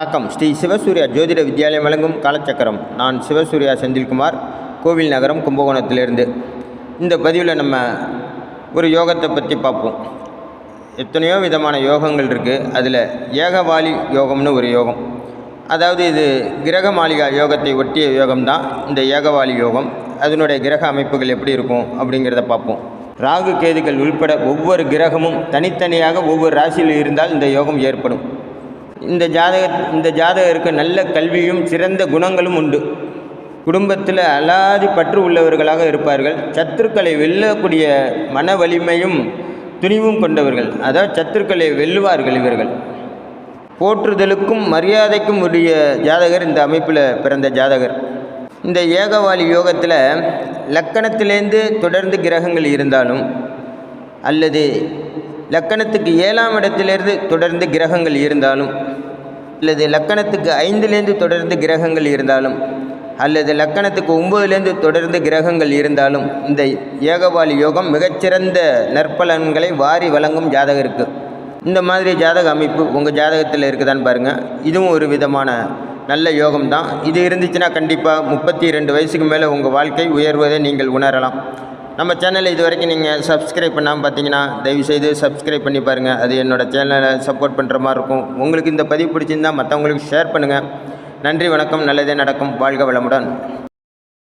வணக்கம். ஸ்ரீ சிவசூர்யா ஜோதிட வித்யாலயம் வழங்கும் காலச்சக்கரம். நான் சிவசூர்யா செந்தில்குமார், கோவில் நகரம், கும்பகோணத்திலிருந்து. இந்த பதிவில் நம்ம ஒரு யோகத்தை பற்றி பார்ப்போம். எத்தனையோ விதமான யோகங்கள் இருக்குது. அதில் ஏகவாலி யோகம்னு ஒரு யோகம், அதாவது இது கிரக மாளிகா யோகத்தை ஒட்டிய யோகம்தான் இந்த ஏகவாலி யோகம். அதனுடைய கிரக அமைப்புகள் எப்படி இருக்கும் அப்படிங்கிறத பார்ப்போம். ராகு கேதுகள் உள்பட ஒவ்வொரு கிரகமும் தனித்தனியாக ஒவ்வொரு ராசியில் இருந்தால் இந்த யோகம் ஏற்படும். இந்த ஜாதகருக்கு நல்ல கல்வியும் சிறந்த குணங்களும் உண்டு. குடும்பத்தில் அலாதி பற்று உள்ளவர்களாக இருப்பார்கள். சத்துருக்களை வெல்லக்கூடிய மன வலிமையும் துணிவும் கொண்டவர்கள், அதாவது சத்துருக்களை வெல்லுவார்கள் இவர்கள். போற்றுதலுக்கும் மரியாதைக்கும் உரிய ஜாதகர் இந்த அமைப்பில் பிறந்த ஜாதகர். இந்த ஏகவாலி யோகத்தில் லக்கணத்திலேருந்து தொடர்ந்து கிரகங்கள் இருந்தாலும், அல்லது லக்கணத்துக்கு 7ஆம் இடத்திலிருந்து தொடர்ந்து கிரகங்கள் இருந்தாலும், அல்லது லக்கணத்துக்கு 5லேருந்து தொடர்ந்து கிரகங்கள் இருந்தாலும், அல்லது லக்கணத்துக்கு 9லேருந்து தொடர்ந்து கிரகங்கள் இருந்தாலும், இந்த ஏகவாலி யோகம் மிகச்சிறந்த நற்பலன்களை வாரி வழங்கும் ஜாதகருக்கு. இந்த மாதிரி ஜாதக அமைப்பு உங்கள் ஜாதகத்தில் இருக்குதான்னு பாருங்கள். இதுவும் ஒரு விதமான நல்ல யோகம்தான். இது இருந்துச்சுன்னா கண்டிப்பாக 32 வயசுக்கு மேலே உங்கள் வாழ்க்கை உயர்வதை நீங்கள் உணரலாம். நம்ம சேனலை இது வரைக்கும் நீங்கள் சப்ஸ்கிரைப் பண்ணாமல் பார்த்தீங்கன்னா தயவுசெய்து சப்ஸ்கிரைப் பண்ணி பாருங்கள். அது என்னோடய சேனலை சப்போர்ட் பண்ணுற மாதிரி இருக்கும். உங்களுக்கு இந்த பதிவு பிடிச்சிருந்தால் மற்றவங்களுக்கு ஷேர் பண்ணுங்கள். நன்றி, வணக்கம். நல்லதே நடக்கும். வாழ்க வளமுடன்.